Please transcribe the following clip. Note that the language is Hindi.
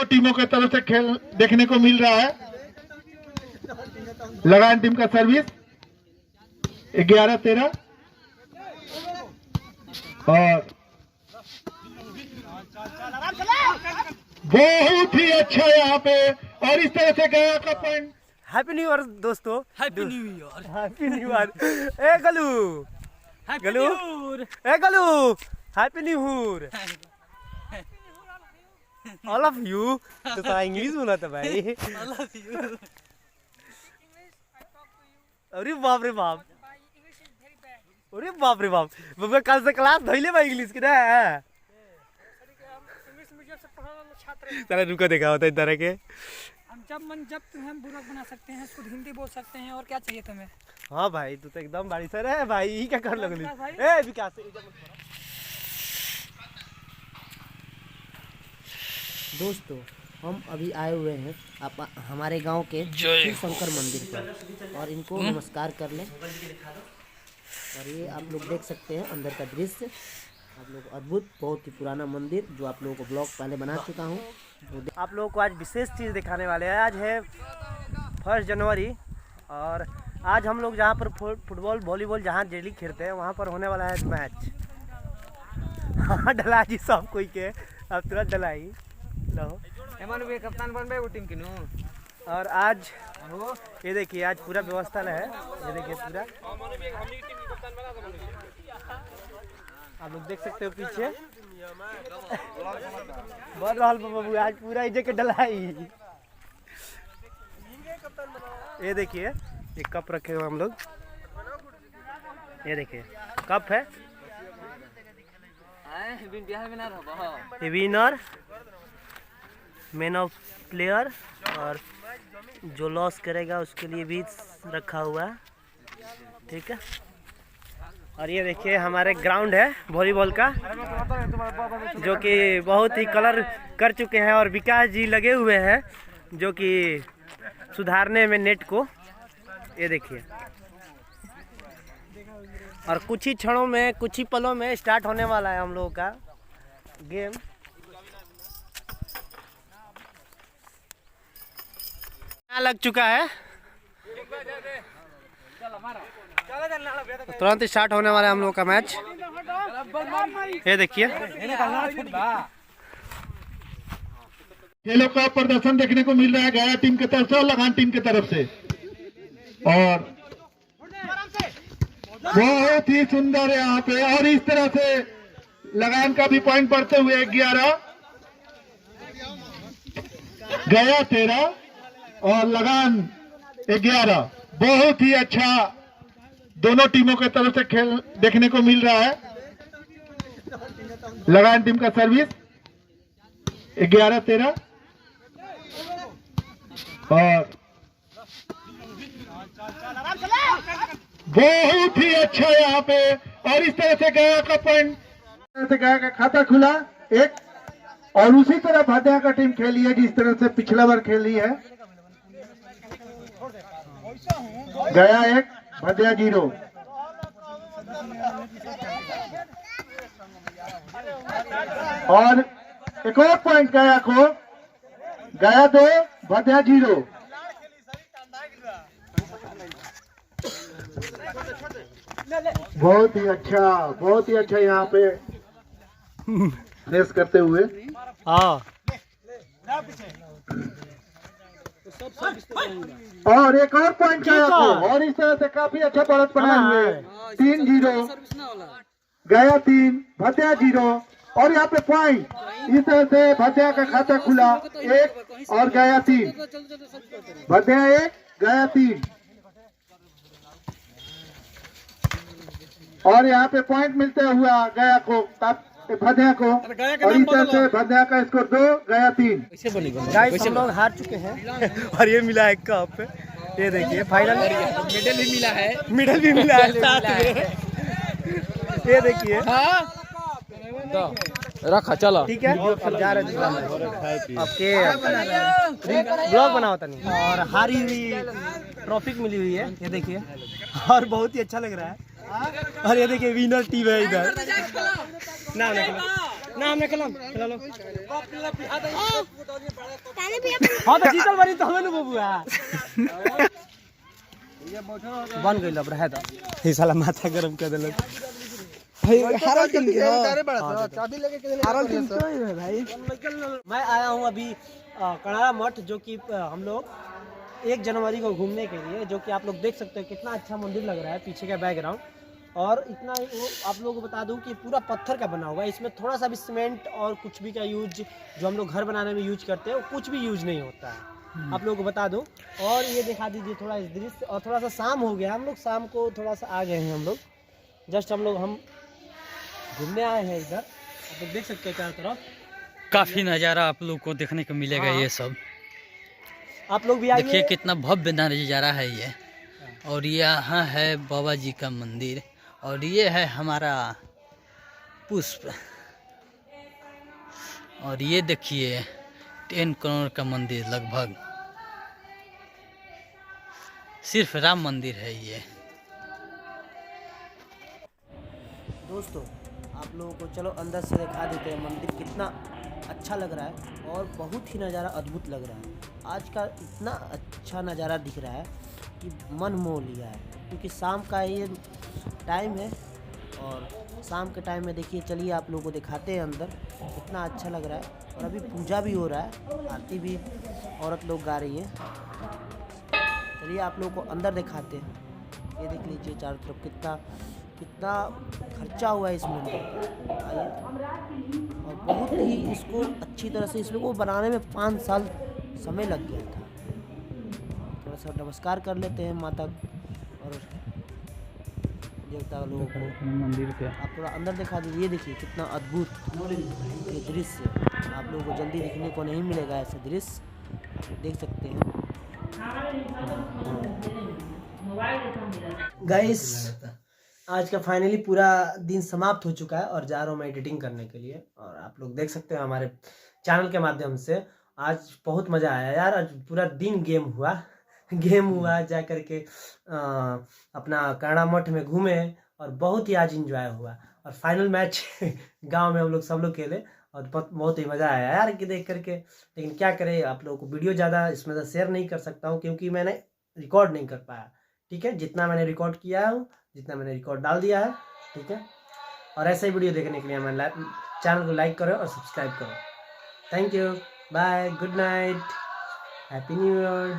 टीमों के तरफ से खेल देखने को मिल रहा है। लगान टीम का सर्विस 11-13 और बहुत ही अच्छा यहाँ पे और इस तरह से गया का पॉइंट। हैप्पी न्यू ईयर दोस्तों, happy new year, happy new year. ए गलू, गलू, ए गलू, happy new year all of you. तो सारा इंग्लिश बोला था भाई, ऑल ऑफ यू। अरे बाप रे बाप, अरे बाप रे बाप, बाबा कल से क्लास धइले भाई इंग्लिश की ना। तेरा रुका देखा होता है तरह के। हम जब हम बुरा बना सकते हैं, खुद हिंदी बोल सकते हैं, और क्या चाहिए तुम्हें। हाँ भाई तू तो एकदम बाड़ी सर है भाई, ये क्या कर लगली। ए विकास दोस्तों, हम अभी आए हुए हैं हमारे गांव के शिव शंकर मंदिर पर और इनको नमस्कार कर लें। और ये आप लोग देख सकते हैं अंदर का दृश्य, आप लोग अद्भुत, बहुत ही पुराना मंदिर जो आप लोगों को ब्लॉग पहले बना चुका हूँ। आप लोगों को आज विशेष चीज़ दिखाने वाले हैं। आज है 1 जनवरी और आज हम लोग जहाँ पर फुटबॉल वॉलीबॉल जहाँ डेली खेलते हैं वहाँ पर होने वाला है मैच। हाँ डला जी सब कोई के, अब तुरंत डलाई लो कप्तान बन गए टीम की। और आज ये देखिए, आज पूरा व्यवस्था है, ये देखिए पूरा आप लोग देख सकते हो पीछे बढ़ रहा बाबू। आज पूरा इजे के डलाई। ये देखिए ये कप रखे हुए हम लोग, ये देखिए कप है। ये विनर, मैन ऑफ प्लेयर और जो लॉस करेगा उसके लिए भी रखा हुआ है, ठीक है। और ये देखिए हमारे ग्राउंड है वॉलीबॉल का, जो कि बहुत ही कलर कर चुके हैं और विकास जी लगे हुए हैं जो कि सुधारने में नेट को। ये देखिए और कुछ ही क्षणों में, कुछ ही पलों में स्टार्ट होने वाला है हम लोगों का गेम। लग चुका है, तुरंत स्टार्ट होने वाला है हम लोग का मैच। ये देखिए खेलों का प्रदर्शन देखने को मिल रहा है गया टीम की तरफ से और लगान टीम की तरफ से। और बहुत ही सुंदर है यहाँ पे और इस तरह से लगान का भी पॉइंट बढ़ते हुए 11 गया 13 और लगान 11। बहुत ही अच्छा दोनों टीमों के तरफ से खेल देखने को मिल रहा है। लगान टीम का सर्विस 11-13 और बहुत ही अच्छा यहाँ पे और इस तरह से गया का पॉइंट, गया का खाता खुला एक। और उसी तरह भाटिया का टीम खेली है जिस तरह से पिछला बार खेली है। गया 1 भाटिया 0। और एक और पॉइंट गया को, गया 2 भाटिया 0। बहुत ही अच्छा यहाँ पे रेस करते हुए। हाँ और एक और पॉइंट गया को और इस तरह से काफी अच्छा बढ़त बनाए हुए 3-0 गया 3 भाटिया 0। और यहाँ पे पॉइंट इस तरह से भाटिया का खाता खुला 1 और गया 3। भाटिया 1 गया 3 और यहाँ पे पॉइंट मिलते हुआ गया को भाटिया को। और इस तरह से भाटिया का स्कोर 2 गया 3। गाइस हम लोग हार चुके हैं और ये मिला है कप। ये देखिए फाइनल मेडल भी मिला है, मेडल भी मिला है साथ में। ये देखिए रखा चलो ठीक है। अब जा रहे हैं आपके ब्लॉग बनाओ तनी। और हारी हुई ट्रॉफी मिली हुई है, ये देखिए और बहुत ही अच्छा लग रहा है। और ये देखिए विनर टीम है इधर। नाम निकला लो, खिला लो। हाँ तो जीतल बनी तो हमें बबुआ बन गई लब रहा था ये साला माथा गरम कर दिल मैं आया हूँ अभी कणारा मठ जो कि हम लोग 1 जनवरी को घूमने के लिए, जो कि आप लोग देख सकते हैं कितना अच्छा मंदिर लग रहा है पीछे का बैकग्राउंड। और इतना वो आप लोगों को बता दूं कि पूरा पत्थर का बना हुआ है, इसमें थोड़ा सा भी सीमेंट और कुछ भी का यूज जो हम लोग घर बनाने में यूज करते हैं वो कुछ भी यूज नहीं होता है, आप लोगों को बता दूं। और ये दिखा दीजिए थोड़ा इस दृश्य। और थोड़ा सा शाम हो गया, हम लोग शाम को थोड़ा सा आ गए हैं, हम लोग जस्ट हम घूमने आए हैं इधर। आप लोग देख सकते हैं चारों तरफ काफी नज़ारा आप लोग को देखने को मिलेगा। ये सब आप लोग भी आइए। देखिए कितना भव्य नज़ारा है ये। और यहाँ है बाबा जी का मंदिर और ये है हमारा पुष्प। और ये देखिए 10 करोड़ का मंदिर लगभग, सिर्फ राम मंदिर है ये। दोस्तों आप लोगों को चलो अंदर से दिखा देते हैं मंदिर कितना अच्छा लग रहा है और बहुत ही नज़ारा अद्भुत लग रहा है। आज का इतना अच्छा नज़ारा दिख रहा है कि मन मोह लिया है, क्योंकि शाम का ये टाइम है। और शाम के टाइम में देखिए, चलिए आप लोगों को दिखाते हैं अंदर कितना अच्छा लग रहा है। और अभी पूजा भी हो रहा है, आरती भी औरत लोग गा रही है। चलिए आप लोगों को अंदर दिखाते हैं। ये देख लीजिए चारों तरफ कितना खर्चा हुआ है इस मंदिर पर। और बहुत ही इसको अच्छी तरह से इसमें को बनाने में 5 साल समय लग गया था। थोड़ा सा नमस्कार कर लेते हैं माता और देवता लोगों को मंदिर पे। आप थोड़ा अंदर दिखा दीजिए। ये देखिए कितना अद्भुत ये दृश्य, आप लोगों को जल्दी देखने को नहीं मिलेगा ऐसे दृश्य, आप देख सकते हैं। गाइस आज का फाइनली पूरा दिन समाप्त हो चुका है और जा रहा हूँ मैं एडिटिंग करने के लिए। और आप लोग देख सकते हैं हमारे चैनल के माध्यम से आज बहुत मज़ा आया यार। आज पूरा दिन गेम हुआ जा करके अपना कणारा मठ में घूमे और बहुत ही आज इंजॉय हुआ। और फाइनल मैच गांव में हम लोग सब लोग खेले और बहुत ही मज़ा आया यार कि देख करके। लेकिन क्या करें, आप लोगों को वीडियो ज़्यादा इसमें से शेयर नहीं कर सकता हूँ क्योंकि मैंने रिकॉर्ड नहीं कर पाया। ठीक है, जितना मैंने रिकॉर्ड किया है जितना मैंने रिकॉर्ड डाल दिया है। ठीक है, और ऐसे ही वीडियो देखने के लिए हमारे चैनल को लाइक करो और सब्सक्राइब करो। Thank you, bye, good night, happy new year.